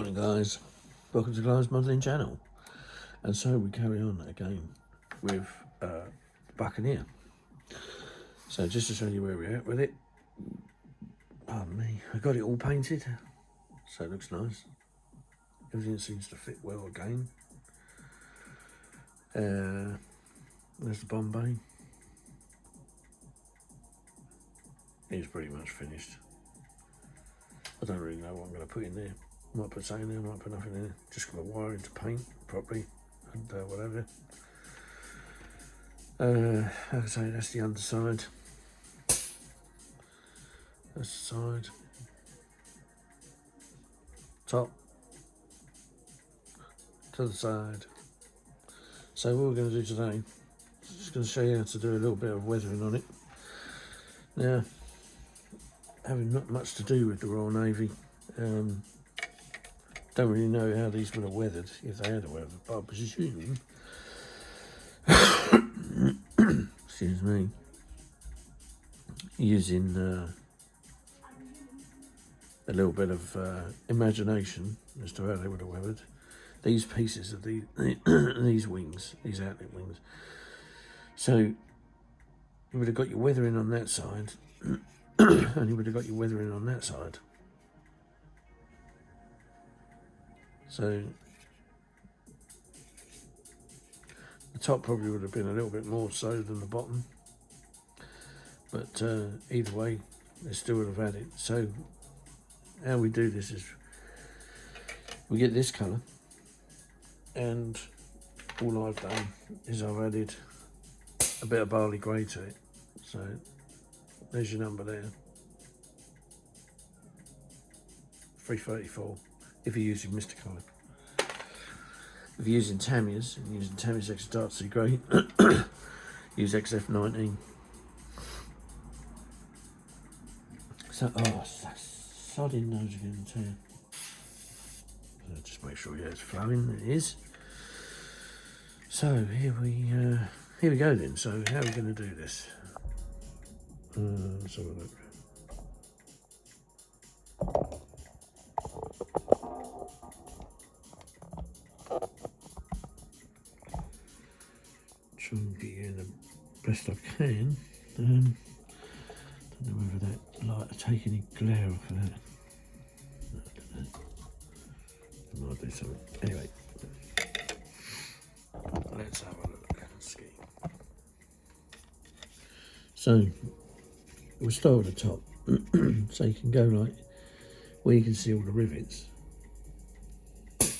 Morning guys, welcome to Glenn's Modelling channel. And so we carry on again with Buccaneer. So just to show you where we're at with it, pardon me, I got it all painted, so it looks nice. Everything seems to fit well again. There's the Bombay. It's pretty much finished. I don't really know what I'm going to put in there. Might put something in there, might put nothing in there. Just going to wire into paint properly and whatever. Like I say, that's the underside. That's the side. Top. To the side. So what we're going to do today, just going to show you how to do a little bit of weathering on it. Now, having not much to do with the Royal Navy, don't really know how these would have weathered if they had a weather, but I presume, excuse me, using a little bit of imagination as to how they would have weathered these pieces of these wings, these outlet wings. So you would have got your weathering on that side, and you would have got your weathering on that side. So the top probably would have been a little bit more so than the bottom, but either way, they still would have had it. So how we do this is we get this colour, and all I've done is I've added a bit of barley grey to it. So there's your number there, 334. If you're using Mr. Colour. If you're using Tamiya's, and using Tamiya's X Dark Sea Grey, use XF19. So, sodding nose again too. So just make sure, yeah, it's flowing. It is. So here we go then. So how are we going to do this? Let's have a look. Try and get you in the best I can. Don't know whether that light will take any glare off of that. No, I don't know. It might do something. Anyway, let's have a look. Ski. So we'll start at the top. So you can go like where you can see all the rivets.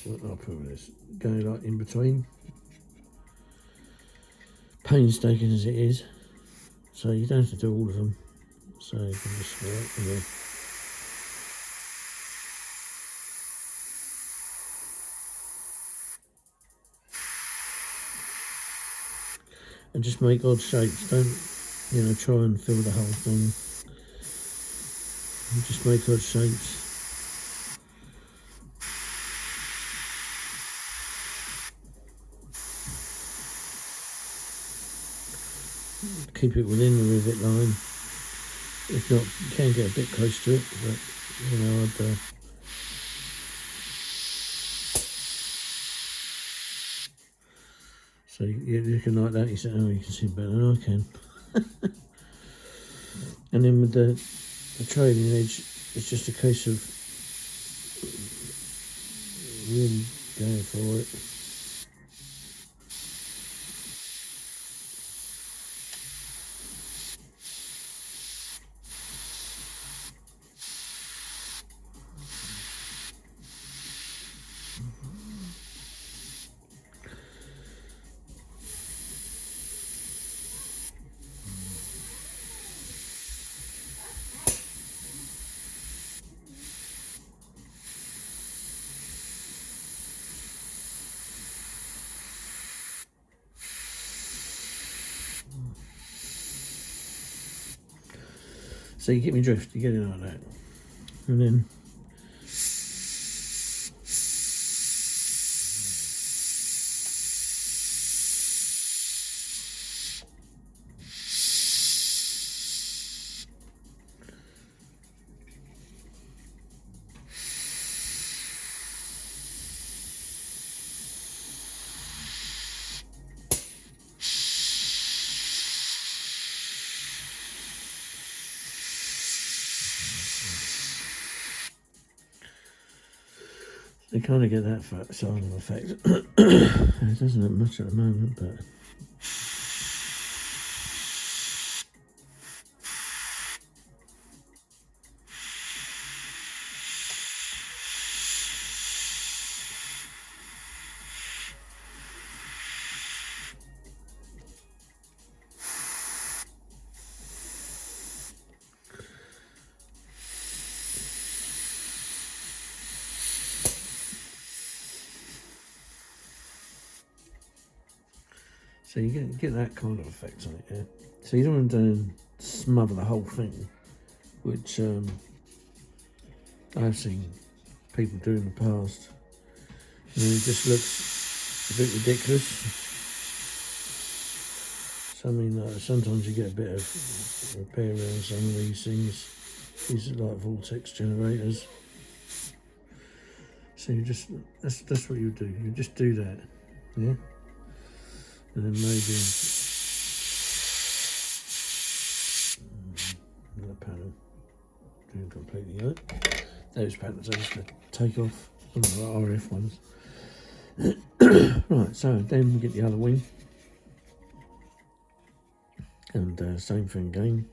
What I'll put with this, go like in between. Painstaking as it is, so you don't have to do all of them. So you can just there. And just make odd shapes. Don't, try and fill the whole thing. Just make odd shapes. Keep it within the rivet line. If not, you can get a bit close to it, but I'd so you're looking like that, you say, oh, you can see better than I can. And then with the trailing edge, it's just a case of really going for it. So you get me drift, you get it like that. And then They kind of get that side of effect. It doesn't look much at the moment, but so you get that kind of effect on it, yeah. So you don't want to smother the whole thing, which I've seen people do in the past. And it just looks a bit ridiculous. So I mean, sometimes you get a bit of repair around some of these things. These are like vortex generators. So you just, that's what you do. You just do that, yeah? And then maybe another panel doing completely out. Those panels I used to take off, some of the RF ones. Right, so then we get the other wing. And same thing again.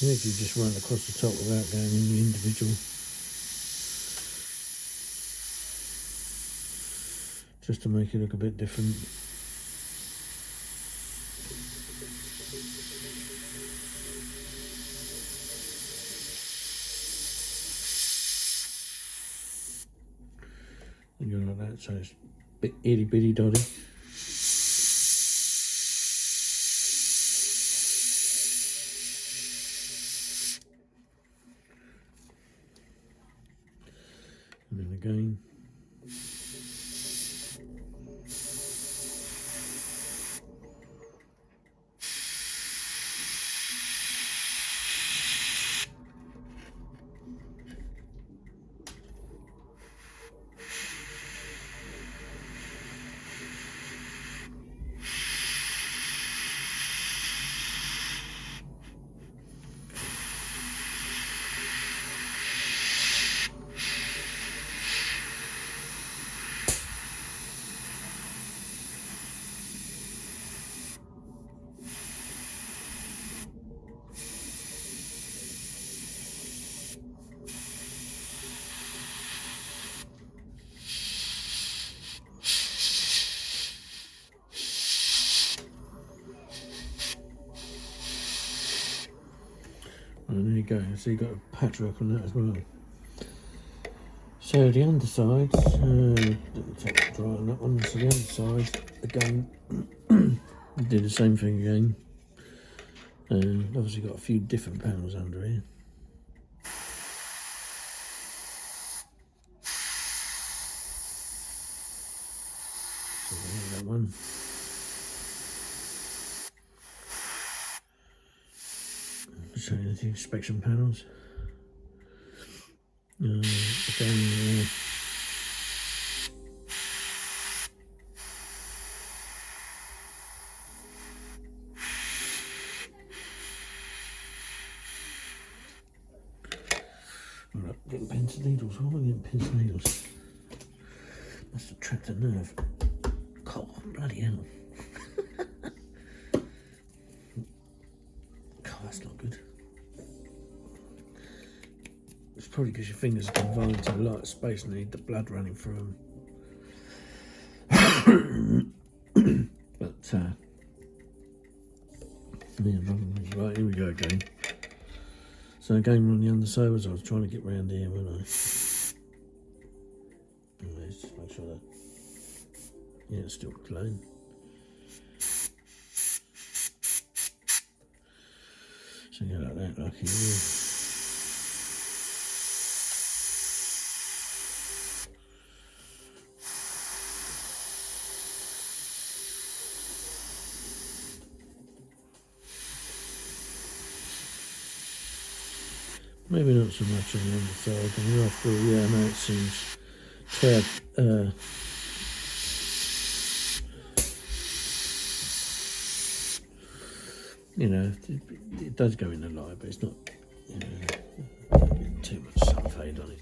You think you just run across the top without going in the individual. Just to make it look a bit different. And go like that, so it's a bit itty bitty dotty. And then again. And there you go, so you've got a patchwork on that as well. So the undersides, take the dry on that one. So the undersides, again, do the same thing again. And obviously got a few different panels under here. So there's that one. Show you the inspection panels. Again, Alright, getting pins and needles. Why am I getting pins and needles? Must have trapped a nerve. Oh, bloody hell. God, that's not good. It's probably because your fingers are confined to a lot of space and need the blood running through them. But, yeah, right, here we go again. So again, on the underside, as I was trying to get round here, wasn't I? Let's just make sure that, yeah, it's still clean. So you like that, like here. Maybe not so much on the underside, and after all, yeah, I know it seems to have you know, it does go in the light, but it's not, you know, don't get too much sun fade on it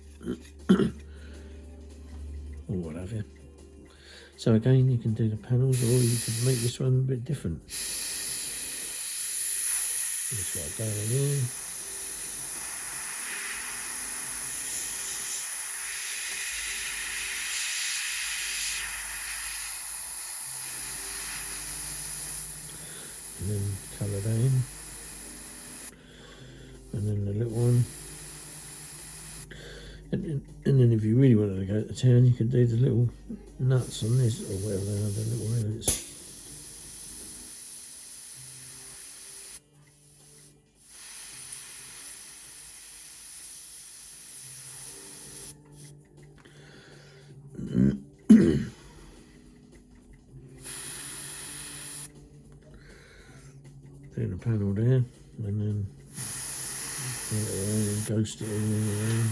or what have you. So again, you can do the panels, or you can make this one a bit different. Just like going in here. And then colour that in. And then the little one. And then if you really wanted to go to town, you could do the little nuts on this, or whatever they are, the little rivets. Do the panel there, and then ghost it in around.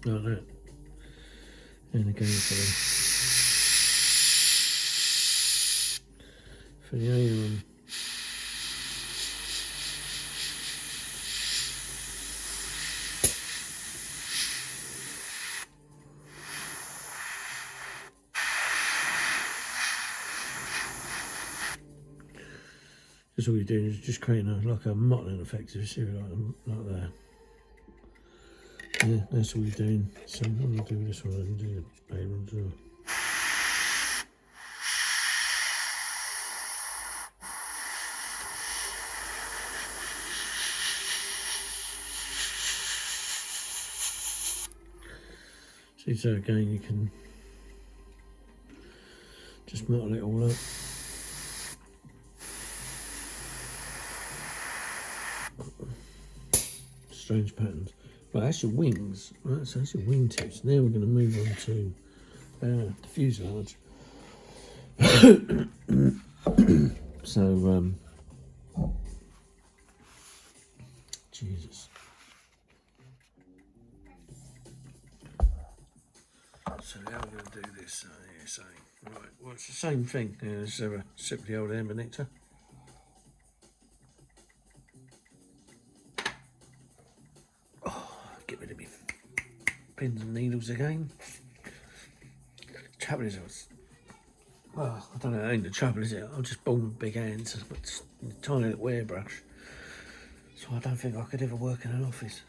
Like that. And again for the aileron. Just all you're doing is just creating like a mottling effect, if you see it like that. Yeah, that's all you're doing. So I'm going to do this one and do the aileron as well. See, so again you can just mottle it all up. Strange patterns. Right, that's your wings. Right, so that's your wingtips. Now we're going to move on to the fuselage. So, Jesus. So how are we going to do this? Right, well, it's the same thing. Let's have a sip of the old amber nectar. Get rid of me pins and needles again. Trouble is, well, I don't know, ain't the trouble, is it? I'm just born with big hands, but a tiny little hairbrush. So I don't think I could ever work in an office.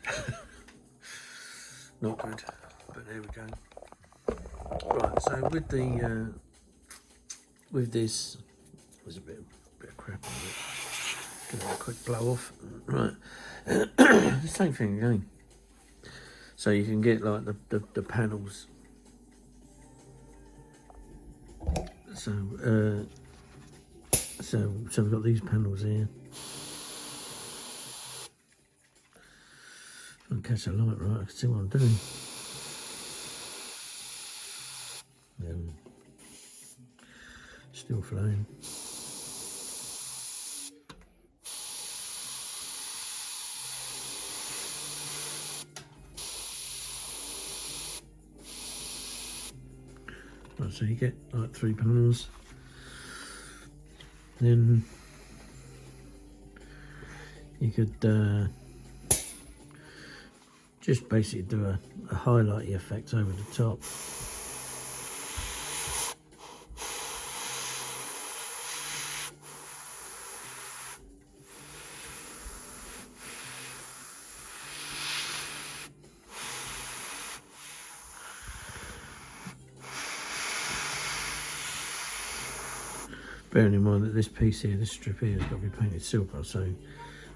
Not good, but there we go. Right, so with the with this, there's a bit of crap on it. Give it a quick blow off. Right, the same thing again. So you can get like the panels. So we've got these panels here. If I can catch a light right, I can see what I'm doing. Still flowing. Right, so you get like 3 panels. Then you could just basically do a highlighty effect over the top. Bearing in mind that this piece here, this strip here, has got to be painted silver, so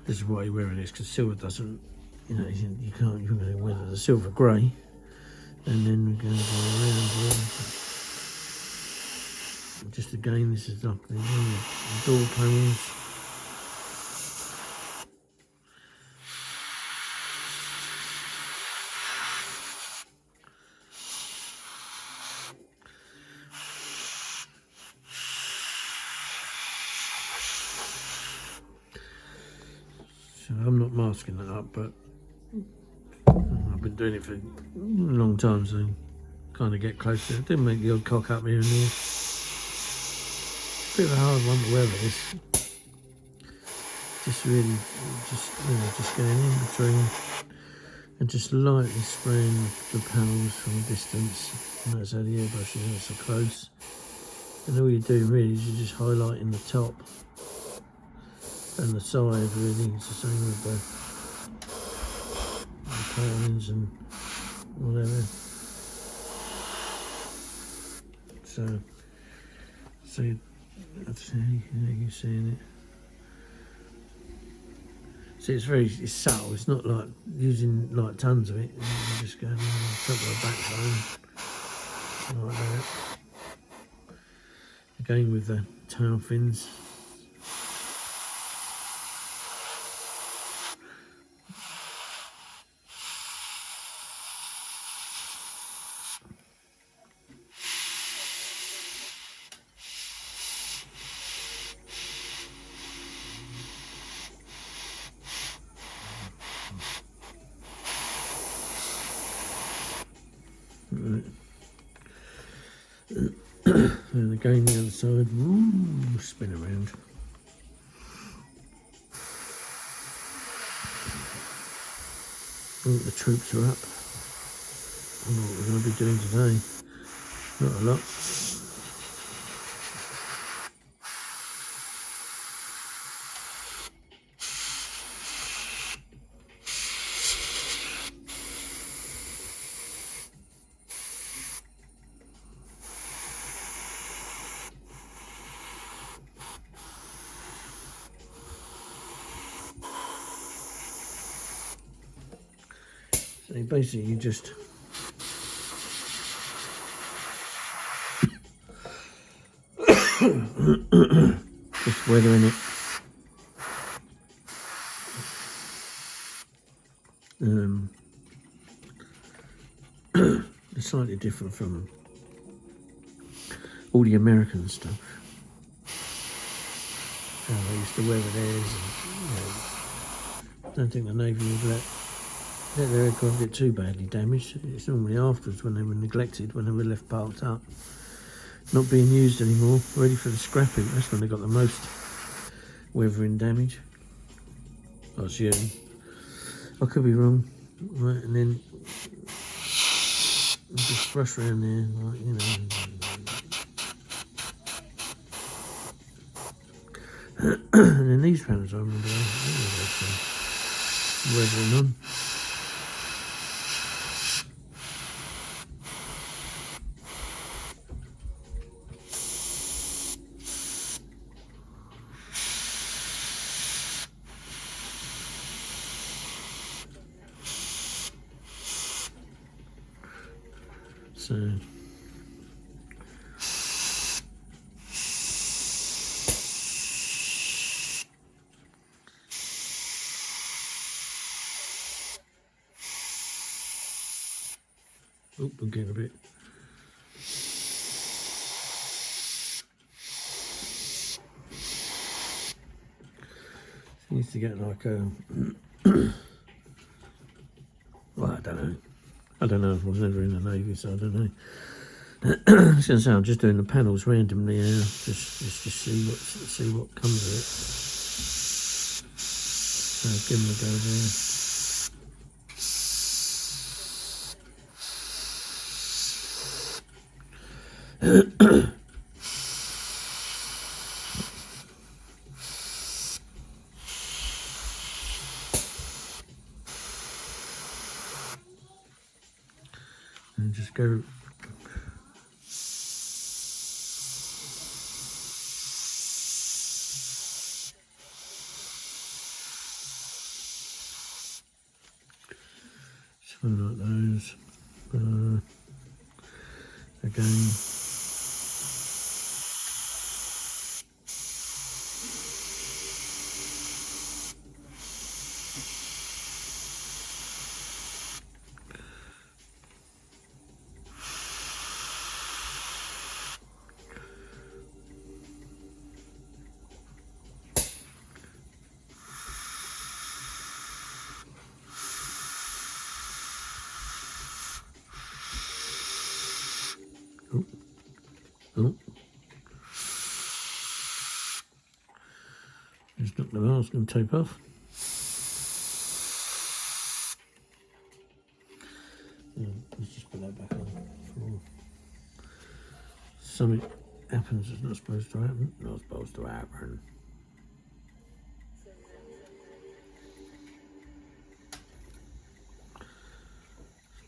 this is why you're wearing this, because silver doesn't, you know, you're going to wear the silver grey, and then we're going to go around here. Just again, this is like the door panels. So I'm not masking that up, but I've been doing it for a long time, so kind of get close to it. Didn't make the odd cock up here and there. Bit of a hard one to weather this. Just really, just going in between and just lightly spraying the panels from a distance. And that's how the airbrush is, so close. And all you're doing really is you're just highlighting the top and the side really. It's the same with the palings and whatever. So you're seeing it. See, it's subtle. It's not like using like tons of it. You just go on top of the backbone like that. Again with the tail fins. Right. And again the other side, spin around. Oh, the troops are up. I don't know what we're going to be doing today. Not a lot. So basically you just weathering it. It's slightly different from all the American stuff. How they used to weather theirs. And, I don't think the Navy would let their aircraft get too badly damaged. It's normally afterwards when they were neglected, when they were left parked up, not being used anymore, ready for the scrapping. That's when they got the most weathering damage. I assume. I could be wrong. Right, and then just brush around there, like, you know. And then these panels I remember weathering on. So I'm getting a bit. Needs to get like a. Well, I don't know. I was never in the Navy, so I don't know. I was going to say I'm just doing the panels randomly now, just see what comes of it. So give them a go there. And just go. Something like those. Again. Oh, just knocked the masking tape off. Let's just put that back on. Before something happens that's not supposed to happen. Not supposed to happen.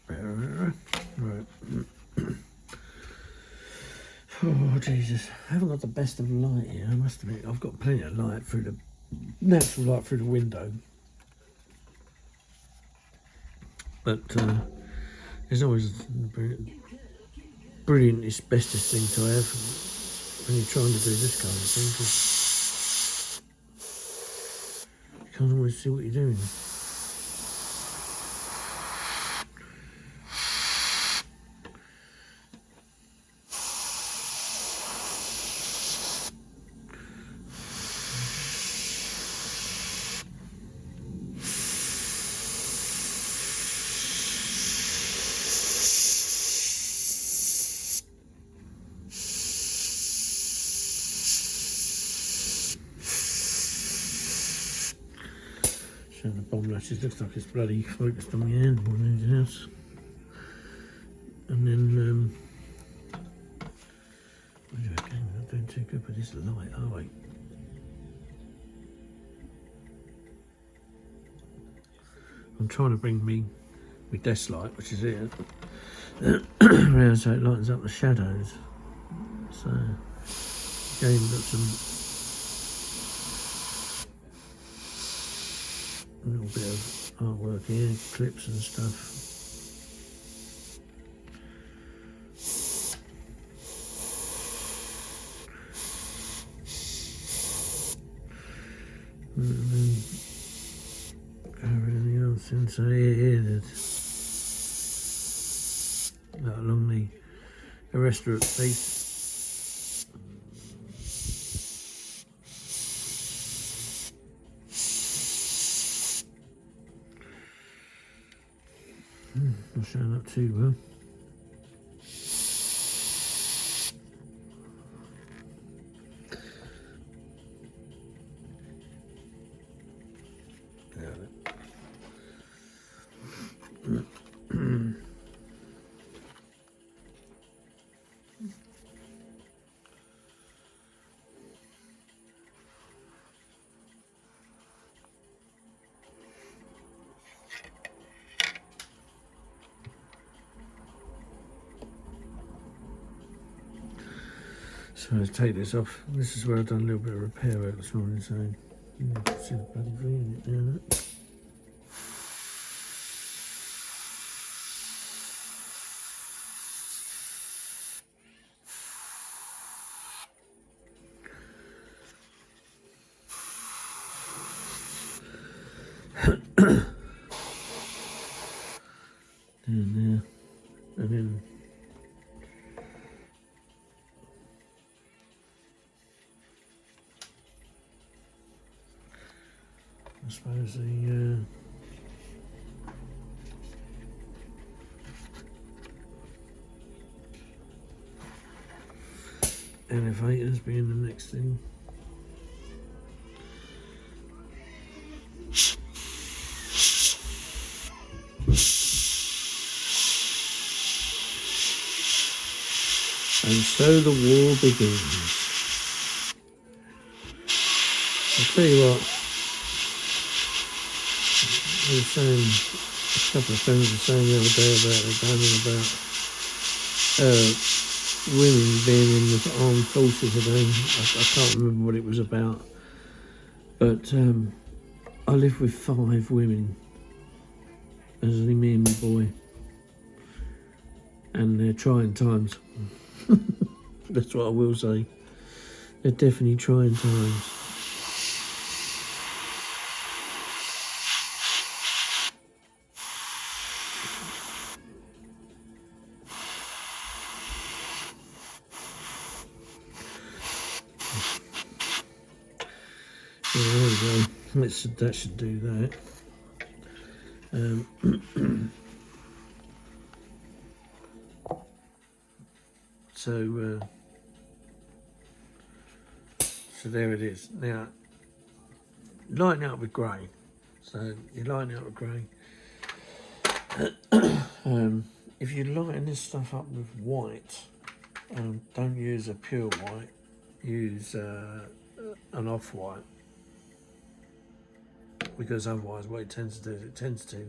Better. Right. Oh Jesus! I haven't got the best of light here. I must admit, I've got plenty of light through the natural light through the window, but it's always brilliant asbestos thing to have when you're trying to do this kind of thing, because you can't always see what you're doing. Showing the bomb latches, looks like it's bloody focused on the hand more than anything else. And then, we're not doing too good with this light, are we? I'm trying to bring me desk light, which is here, around so it lightens up the shadows. So, again, got some a little bit of artwork here, clips and stuff. And then everything else inside here that along the arrestor base. Not showing up too well. So let's take this off. This is where I've done a little bit of repair work this morning, so you can see the bloody V in it now. Down there, and then I suppose the elevators being the next thing. And so the war begins. I'll tell you what, I was saying, a couple of friends were saying the other day about women being in the armed forces today. I can't remember what it was about, but I live with 5 women, as only me and my boy, and they're trying times. That's what I will say. They're definitely trying times. Yeah, there we go. That should do that. So So there it is. Now, lighten it up with grey. So you lighten it up with grey. If you lighten this stuff up with white, don't use a pure white, use an off-white, because otherwise what it tends to do is it tends to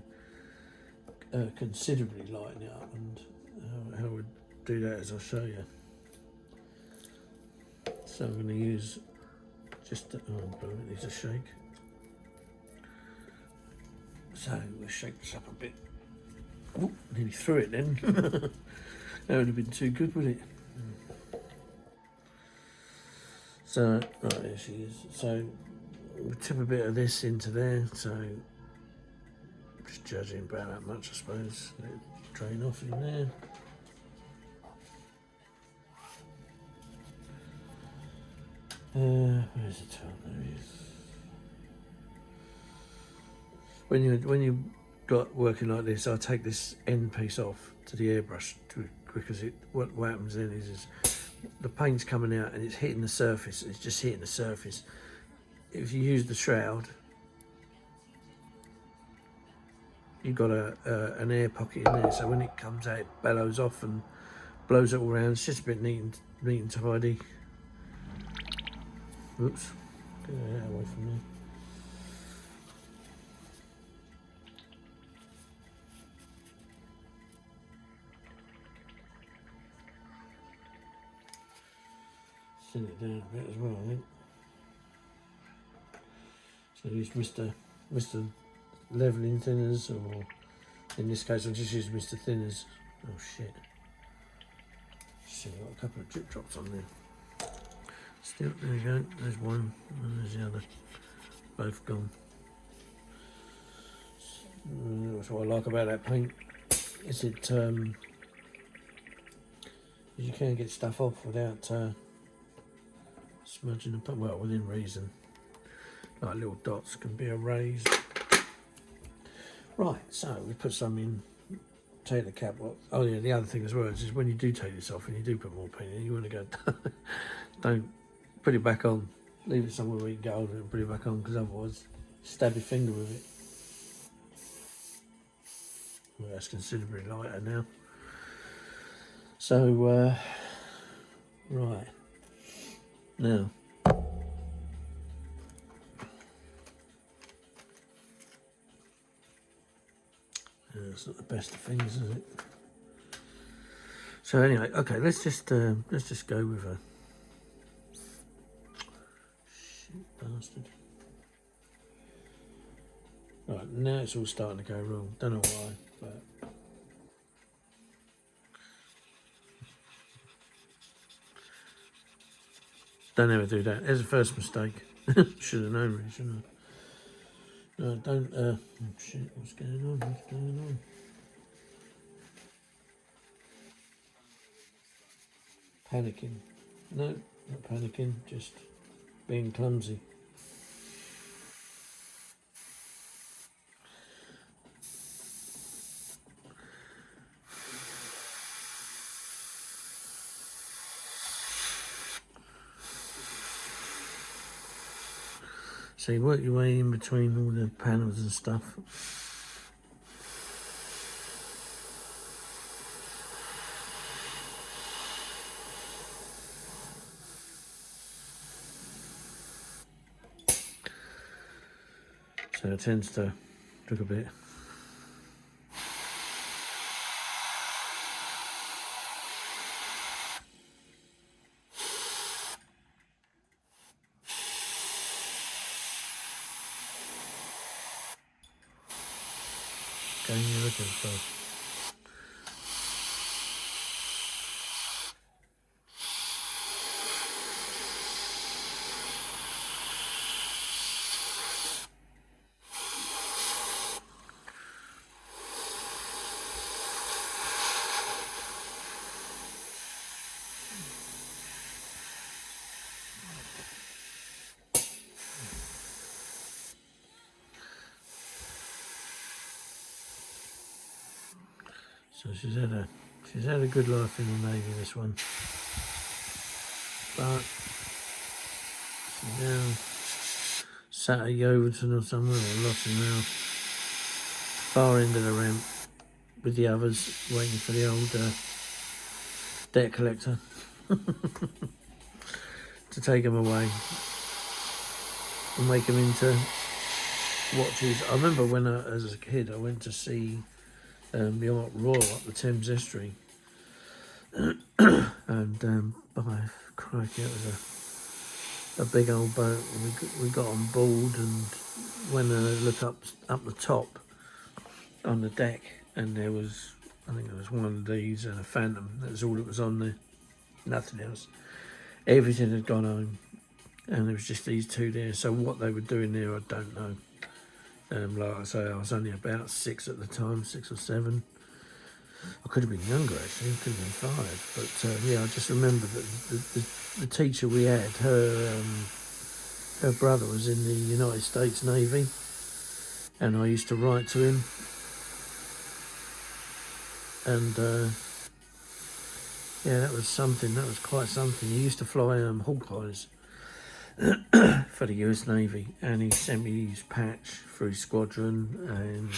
considerably lighten it up, and how we do that is I'll show you. So I'm going to use just, it needs a shake. So we'll shake this up a bit. Oh, nearly threw it then. That would have been too good, wouldn't it? So, right, there she is. So we'll tip a bit of this into there. So just judging about that much, I suppose. Let it drain off in there. Where's the towel? There it is. When you got working like this, I take this end piece off to the airbrush because what happens then is the paint's coming out and it's hitting the surface. It's just hitting the surface. If you use the shroud, you've got an air pocket in there, so when it comes out, it bellows off and blows it all around. It's just a bit neat and tidy. Oops, get that away from me. Thin it down a bit as well, I think. So use Mr. Leveling thinners, or in this case I'll just use Mr. Thinners. Oh shit. See, I've got a couple of drip drops on there. Still, there you go, there's one, and there's the other. Both gone. That's what I like about that paint. Is it, you can get stuff off without smudging the paint, well, within reason. Like little dots can be erased. Right, so we put some in, take the cap off. Oh yeah, the other thing as well is when you do take this off and you do put more paint in, you want to go, don't put it back on. Leave it somewhere where you can get hold of it and put it back on, because otherwise stab your finger with it. Well, that's considerably lighter now. So, right. Now, it's not the best of things, is it? So anyway, okay, let's just go with a shit bastard. Right, now it's all starting to go wrong. Don't know why, but don't ever do that. There's the first mistake. Should have known, really, shouldn't I? No, don't. Oh shit! What's going on? What's going on? Panicking? No, not panicking. Just being clumsy. So you work your way in between all the panels and stuff. So it tends to look a bit. Going your looking for. So she's had a good life in the Navy, this one. But down, sat at Yeovilton or somewhere, or Lotting Round, far end of the ramp with the others, waiting for the old debt collector to take them away and make them into watches. I remember when as a kid I went to see the Art Royal up the Thames Estuary, and by crikey, it was a big old boat. We got on board, and when I look up the top on the deck, and there was, I think there was one of these and a Phantom. That was all that was on there, nothing else. Everything had gone home, and there was just these two there. So what they were doing there, I don't know. Like I say, I was only about 6 at the time, 6 or 7. I could have been younger actually, I could have been 5. But yeah, I just remember that the teacher we had, her brother was in the United States Navy, and I used to write to him. And yeah, that was something. That was quite something. He used to fly Hawkeyes for the US Navy, and he sent me his patch for his squadron, and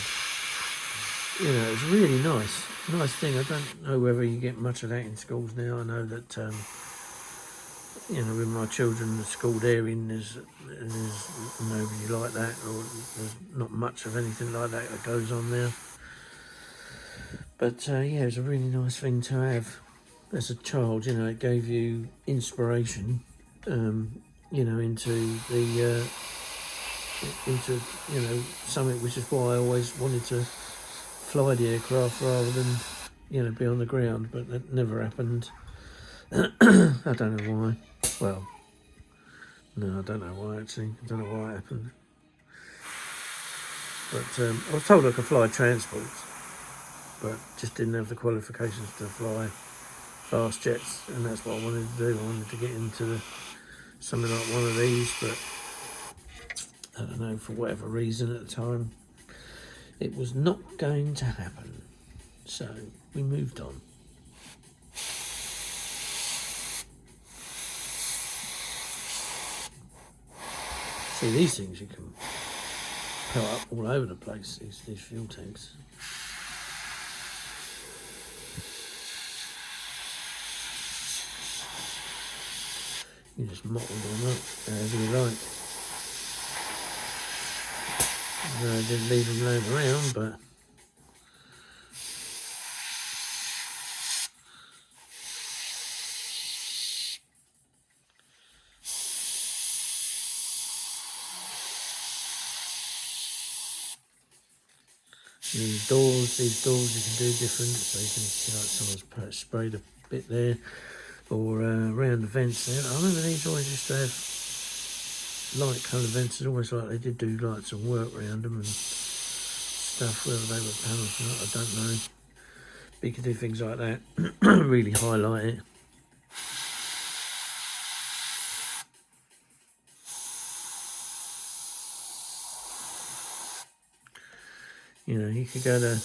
you know, it was really nice thing. I don't know whether you get much of that in schools now. I know that you know, with my children, the school they're in, there's nobody like that, or there's not much of anything like that goes on there. But yeah, it was a really nice thing to have as a child. You know, it gave you inspiration, you know, into the into, you know, something, which is why I always wanted to fly the aircraft rather than, you know, be on the ground. But that never happened. I don't know why. Well, no, I don't know why actually. I don't know why it happened. But I was told I could fly transports, but just didn't have the qualifications to fly fast jets, and that's what I wanted to do. I wanted to get into something like one of these, but I don't know, for whatever reason at the time, it was not going to happen. So we moved on. See, these things you can put up all over the place, these fuel tanks. You just mottle them up however you like. No, I didn't leave them laying around, but these doors you can do different, so you can see like someone's sprayed a bit there, or around the vents there. I remember these always used to have light coloured vents. It's almost like they did do like some work around them and stuff, whether they were panels or not, I don't know. But you can do things like that, really highlight it. You know, you could go to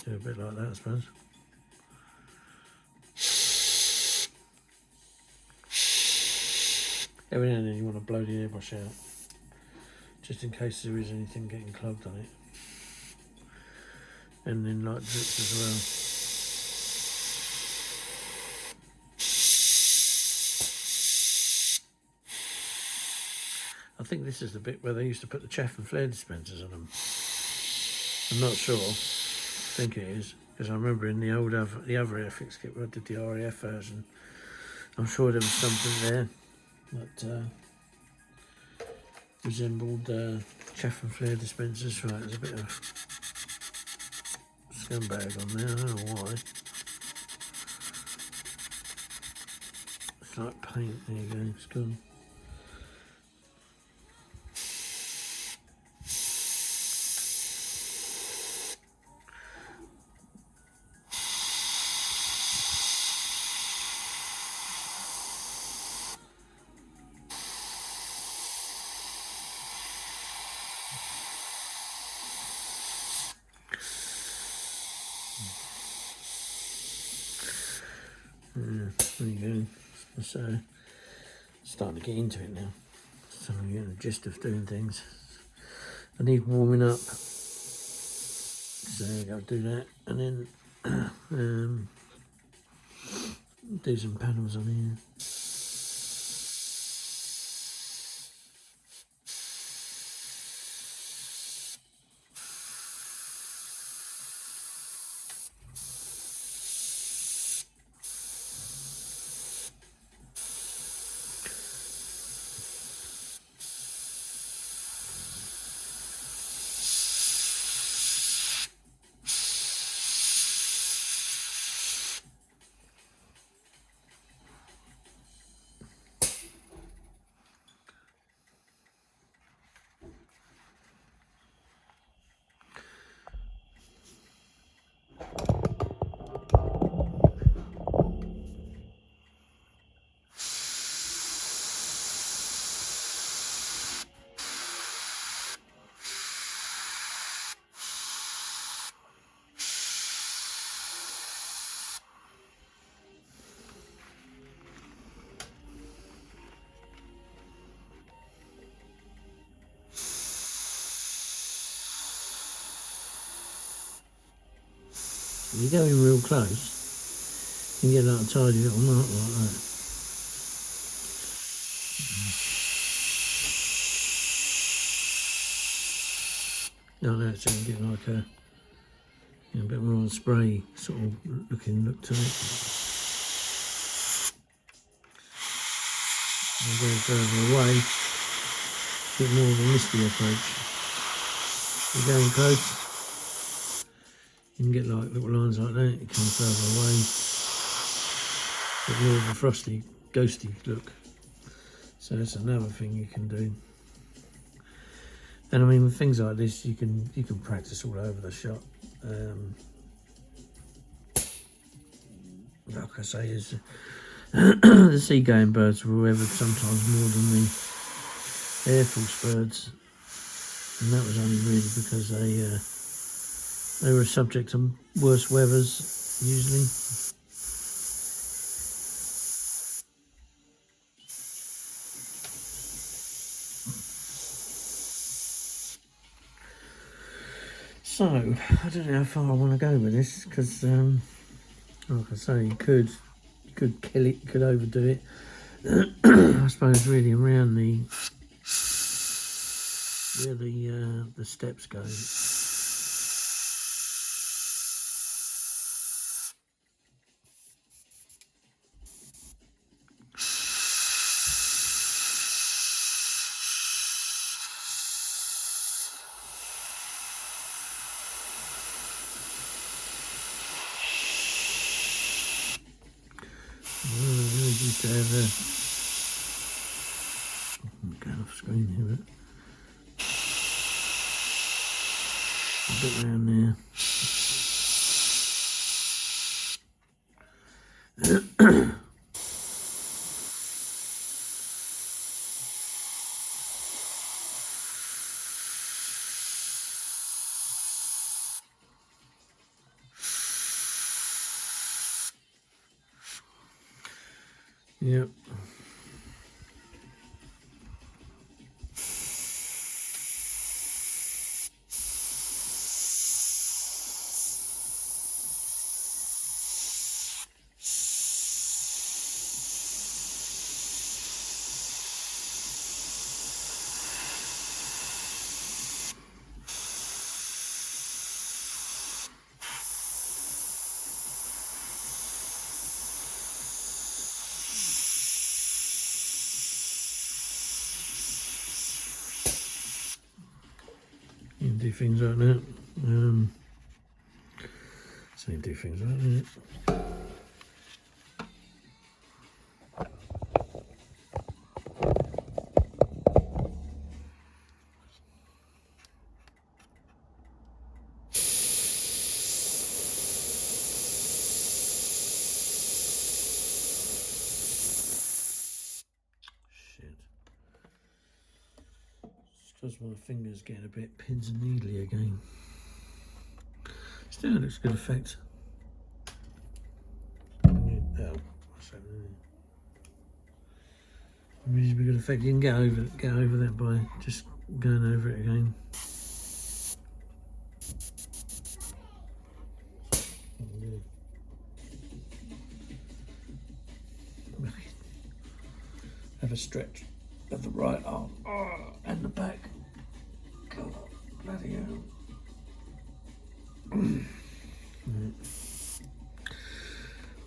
do a bit like that, I suppose. Every now and then you want to blow the airbrush out, just in case there is anything getting clogged on it. And then light drips as well. I think this is the bit where they used to put the chaff and flare dispensers on them. I'm not sure. I think it is, because I remember in the other Airfix kit where I did the RAF version, I'm sure there was something there that resembled chaff and flare dispensers. Right, there's a bit of scumbag on there, I don't know why. It's like paint, there you go, it's gone. so starting to get into it now. So I'm getting the gist of doing things. I need warming up, so I'll do that, and then do some panels on here. If you go in real close, you can get like a tidy little mark like that. Like that, so you can get like a bit more spray sort of looking look to it. And going further away, a bit more of a misty approach. If you're going close, you can get like little lines like that. You come further away, a bit more of a frosty, ghosty look. So that's another thing you can do. And I mean, with things like this, you can practice all over the shop. Like I say, is the seagoing birds were weathered sometimes more than the Airfix birds, and that was only really because they were subject to worse weathers usually. So I don't know how far I want to go with this, because like I say, you could kill it, you could overdo it. I suppose really around where the steps go. Used to have I'm going off screen here, but a bit around there. Yep. You can do things like that. So you do things like that. Because my fingers getting a bit pins and needly again. Still looks good effect. Oh, what's that? reasonably good effect. You can get over that by just going over it again. Have a stretch of the right arm and the back. God, bloody hell. Right.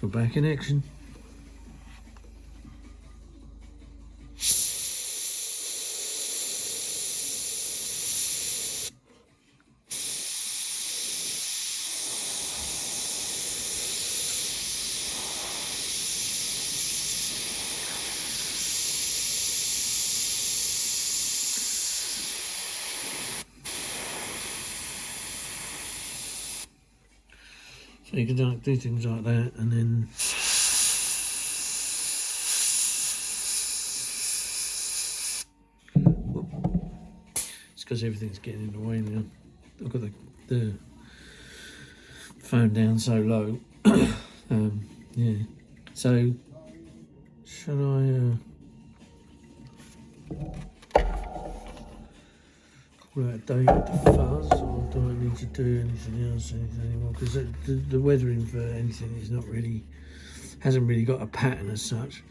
We're back in action. So you can do things like that, and then it's because everything's getting in the way now. I've got the phone down so low. Yeah. So should I call it a day with the fuzz, or do I need to do anything else anymore? Because the weathering for anything is not really, hasn't really got a pattern as such.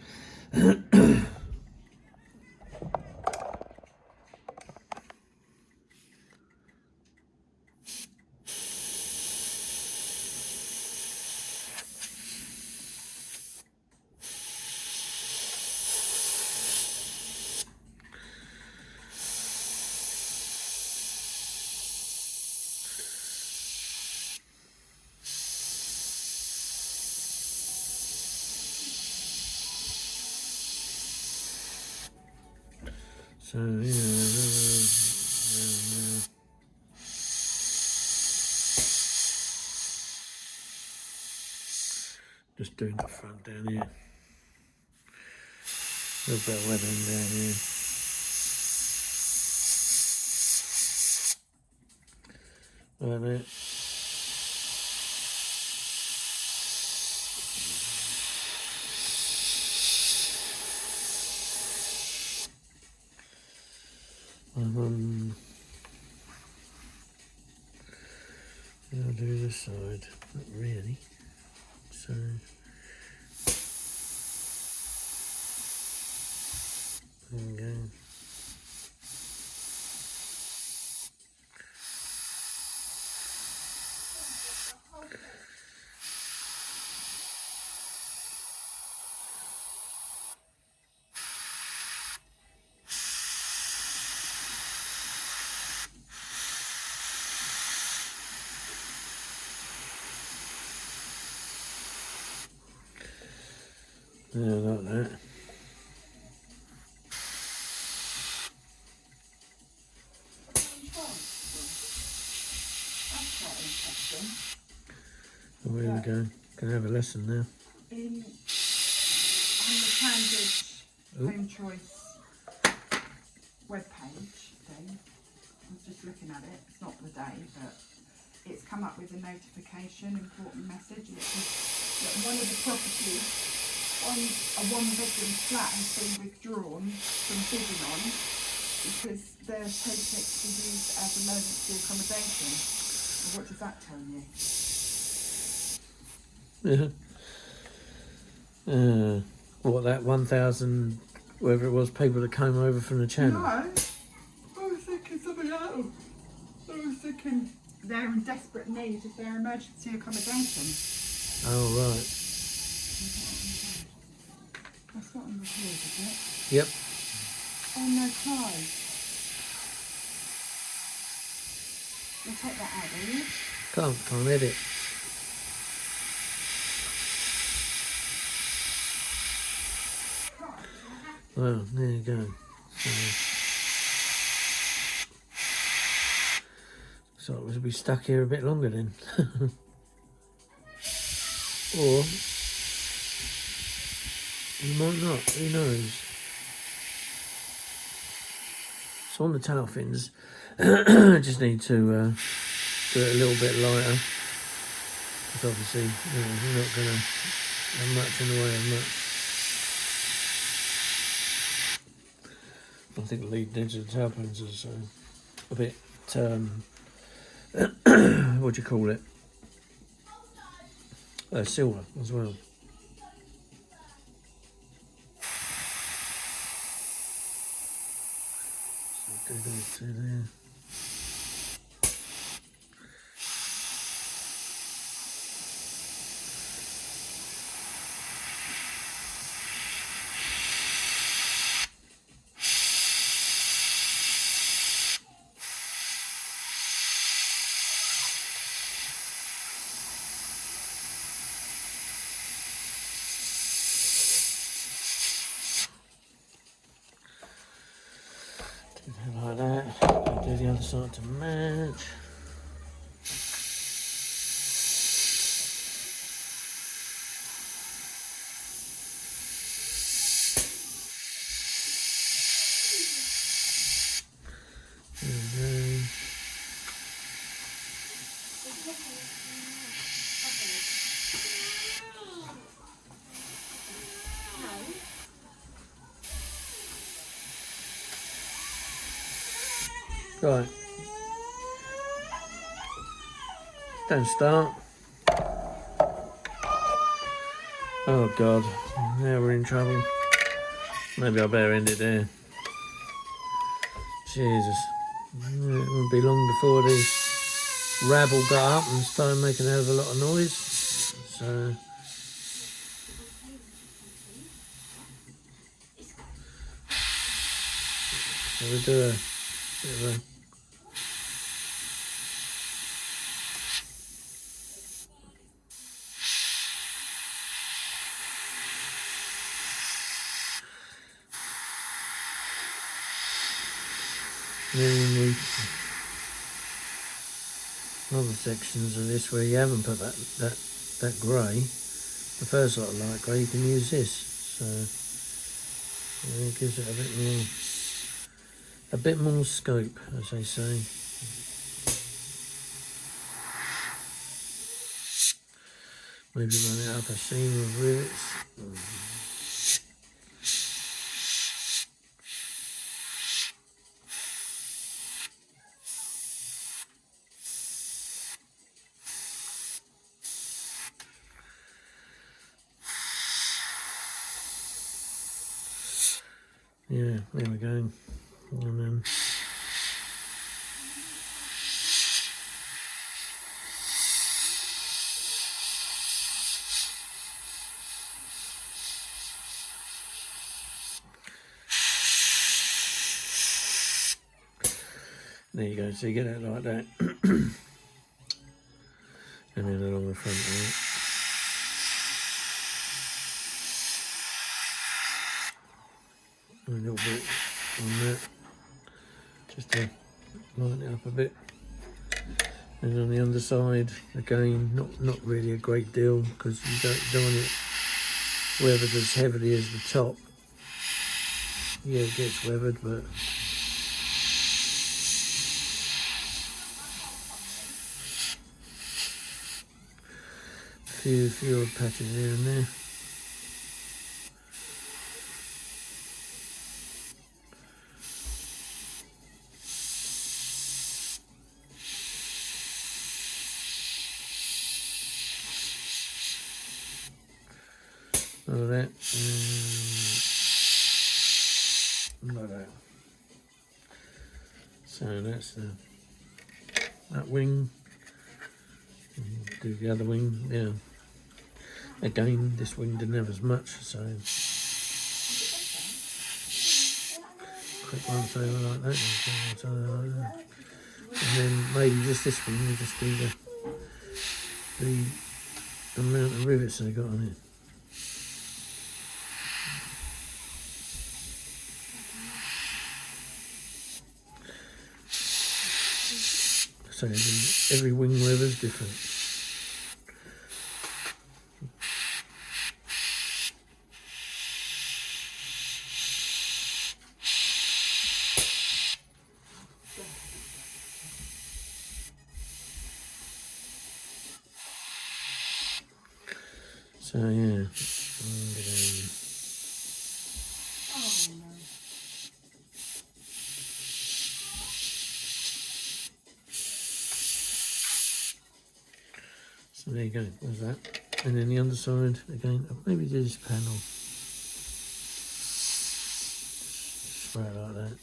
So yeah, just doing the front down here. A little bit of weathering down here. Like that. I'll do this side, not really. So there we go. Yeah, like that. Oh, here we go. Can have a lesson now. On the Cambridge Home Choice webpage thing, I was just looking at it. It's not the day, but it's come up with a notification, important message. And it says that one of the properties on a one-bedroom flat has been withdrawn from bidding on because they're taking it to be used as emergency accommodation. And what does that tell you? Yeah. What, that 1,000, whatever it was, people that came over from the channel? No, I was thinking something else. I was thinking they're in desperate need of their emergency accommodation. Oh, right. That's not on the board, is it? Yep. Oh no, Clive. You'll take that out, will you? Can't edit. Well, there you go. So we'll be stuck here a bit longer then. Or we might not, who knows? So on the tail fins, I just need to do it a little bit lighter. Because obviously, you're not going to have much in the way of much I think the lead edge of the tail pans is a bit, what do you call it? Silver as well. So do those two there. Like that. Do the other side to match. Right. Don't start. Oh God, now we're in trouble. Maybe I better end it there. Jesus. It wouldn't be long before the rabble got up and started making a hell of a lot of noise. So we'll do a bit of a then we other sections of this where you haven't put that grey, the first lot of light grey, you can use this. So it gives it a bit more scope, as they say. Maybe run it up a seam with rivets. Yeah, there we go. And then there you go, so you get it like that. And then along the front of it. A little bit on that, just to lighten it up a bit. And on the underside, again, not really a great deal, because you don't want it weathered as heavily as the top. Yeah, it gets weathered, but a few odd patches here and there. Like that, like that. So that's that wing. Do the other wing, yeah. Again, this wing didn't have as much, so quick once over like that, and then maybe just this wing, we'll just do the amount of rivets they got on it. So every wing lever is different. So yeah. So there you go, there's that. And then the underside, again, I'll maybe do this panel. Spray it like that.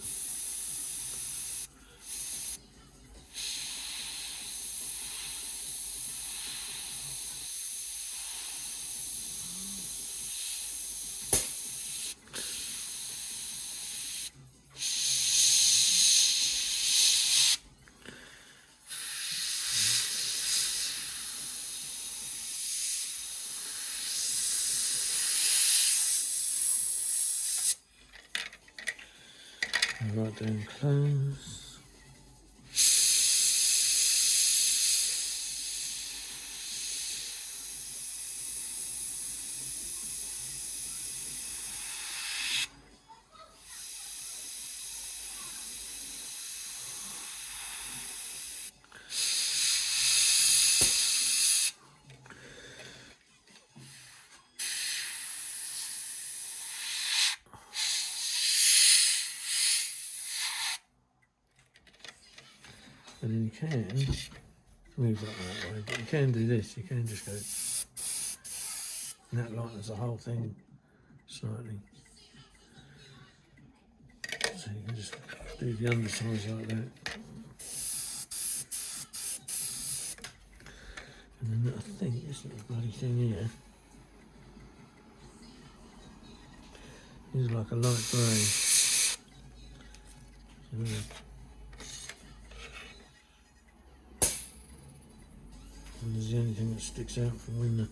Right down close. And then you can move that way, but you can do this, you can just go, and that lightens the whole thing slightly. So you can just do the undersides like that. And then I think this little bloody thing here is like a light grey. And there's the only thing that sticks out from when the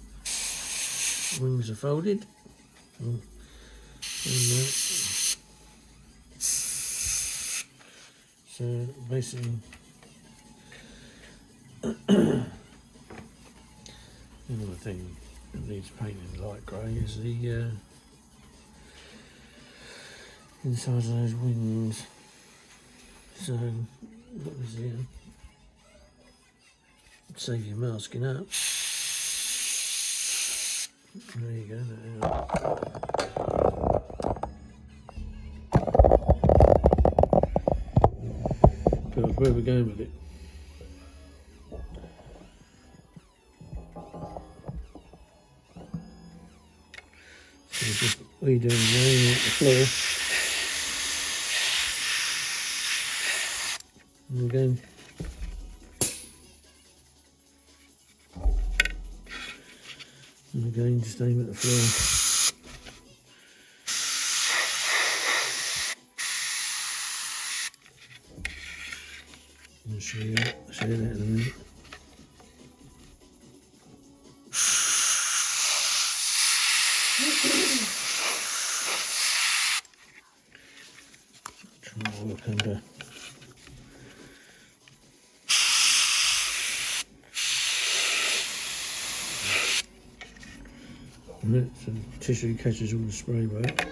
wings are folded. And so basically, another thing that needs painting light grey is the inside of those wings. So what was here? Save you masking up. There you go. But where we're going with it. So just what you're doing now, at the floor. And again. And again, just aim at the floor. I'll show you that in a minute. Try and work under. So the tissue catches all the spray back.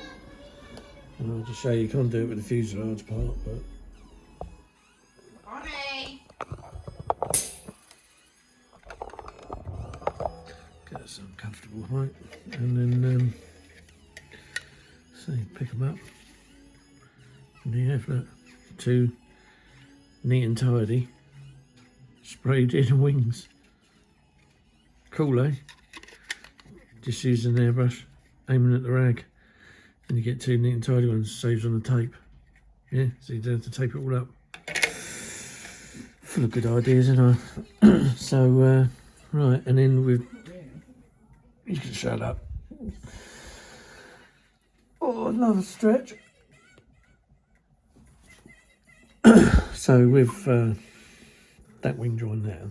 And I'll just show you can't do it with the fuselage part, but Bonnie! get it some comfortable height, and then so pick them up. And you have that two neat and tidy sprayed in wings. Cool, eh? Just using an airbrush, aiming at the rag, and you get two neat and tidy ones. Saves on the tape. Yeah, so you don't have to tape it all up. Full of good ideas, isn't I? So, right, and then we've. You can shut up. Oh, another stretch. So with that wing joint now,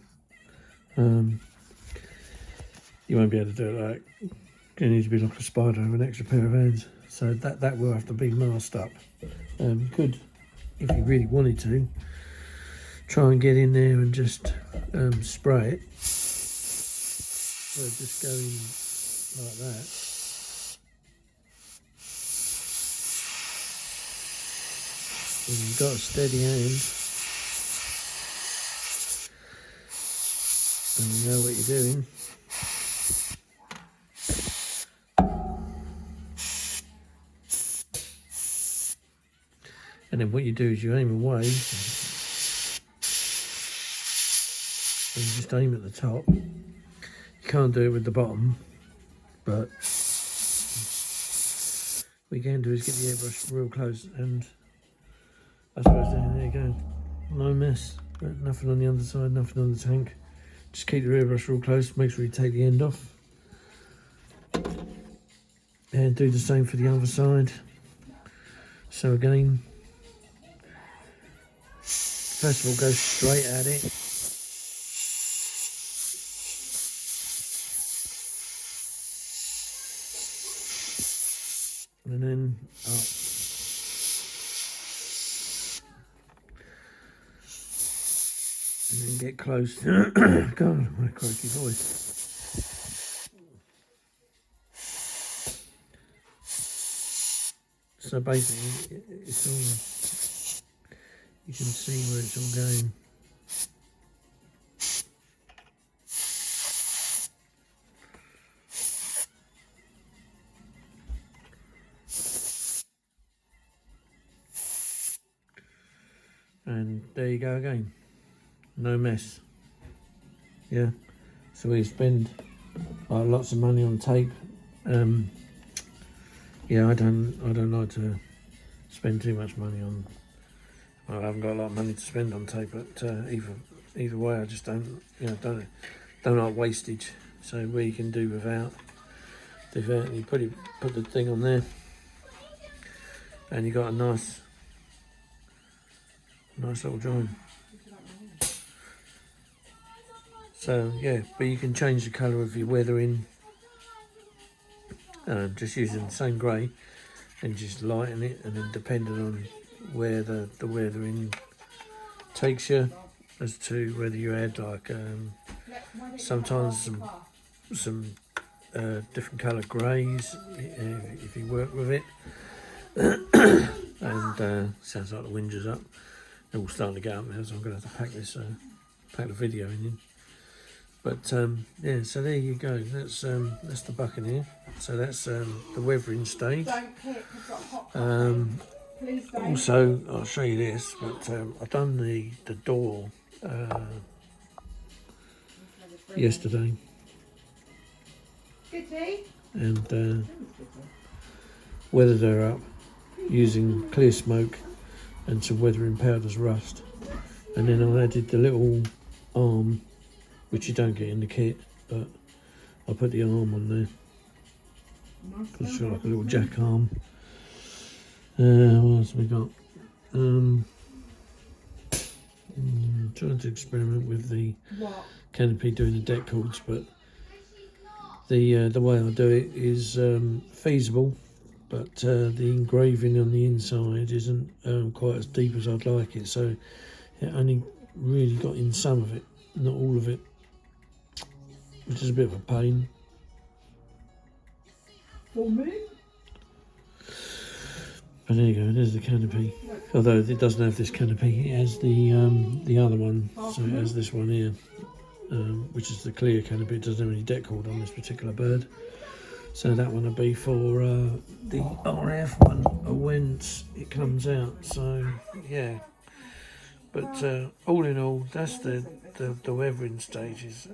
you won't be able to do it like, you need to be like a spider with an extra pair of hands. So that will have to be masked up. You could, if you really wanted to, try and get in there and just spray it. So just go in like that. And you've got a steady hand. And you know what you're doing. And then what you do is you aim away, and you just aim at the top, and You can't do it with the bottom, but what you can do is get the airbrush real close, and I suppose there you go. No mess. Nothing on the underside, nothing on the tank. Just keep the airbrush real close, make sure you take the end off. And do the same for the other side. So again, first of all, go straight at it. And then up. And then get close. God, my croaky voice. So basically, it's all, you can see where it's all going. And there you go again. No mess. Yeah. So we spend lots of money on tape. Yeah, I don't like to spend too much money on. I haven't got a lot of money to spend on tape, but either way, I just don't like wastage. So where you can do without, you put the thing on there, and you got a nice little drawing. So yeah, but you can change the colour of your weathering. Just using the same grey and just lighten it, and then depending on where the weathering takes you, as to whether you add like sometimes some different coloured greys if you work with it. And sounds like the wind is up. They're all starting to get up now, so I'm going to have to pack the video in. But yeah, so there you go. That's the Buccaneer. So that's the weathering stage. Also, I'll show you this. But I've done the door yesterday, and weathered her up using clear smoke and some weathering powders rust. And then I added the little arm, which you don't get in the kit, but I put the arm on there because it's got like a little jack arm. What else have we got? Trying to experiment with the canopy doing the deck cords, but the way I do it is feasible, but the engraving on the inside isn't quite as deep as I'd like it, so it only really got in some of it, not all of it, which is a bit of a pain. For me? But there you go, there's the canopy. Although it doesn't have this canopy, it has the other one. So it has this one here, which is the clear canopy. It doesn't have any deck cord on this particular bird. So that one will be for the RF one when it comes out. So yeah. But all in all, that's the weathering stages.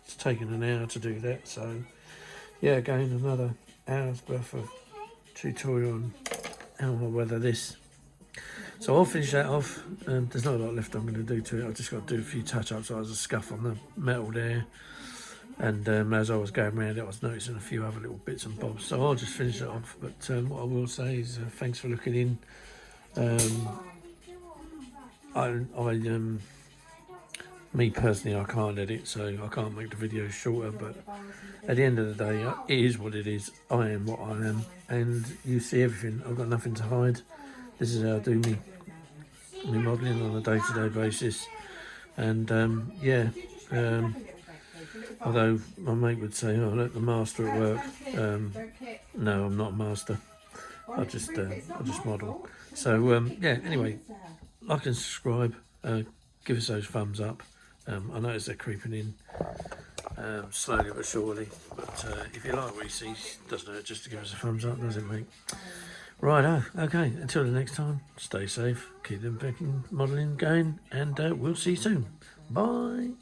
It's taken an hour to do that. So yeah, again, another hour's worth of tutorial on how I weather this. So I'll finish that off. There's not a lot left I'm going to do to it. I've just got to do a few touch-ups. So there's a scuff on the metal there, and as I was going around it, I was noticing a few other little bits and bobs. So I'll just finish it off. But what I will say is thanks for looking in. Me personally, I can't edit, so I can't make the videos shorter, but at the end of the day, it is what it is. I am what I am, and you see everything. I've got nothing to hide. This is how I do me modelling on a day-to-day basis. And yeah, although my mate would say, oh look, the master at work. No, I'm not a master. I just model. So yeah, anyway, like and subscribe, give us those thumbs up. I notice they're creeping in slowly but surely, but if you like what you see, it doesn't hurt just to give us a thumbs up, does it, mate? Righto, okay, until the next time, stay safe, keep them picking, modelling going, and we'll see you soon. Bye!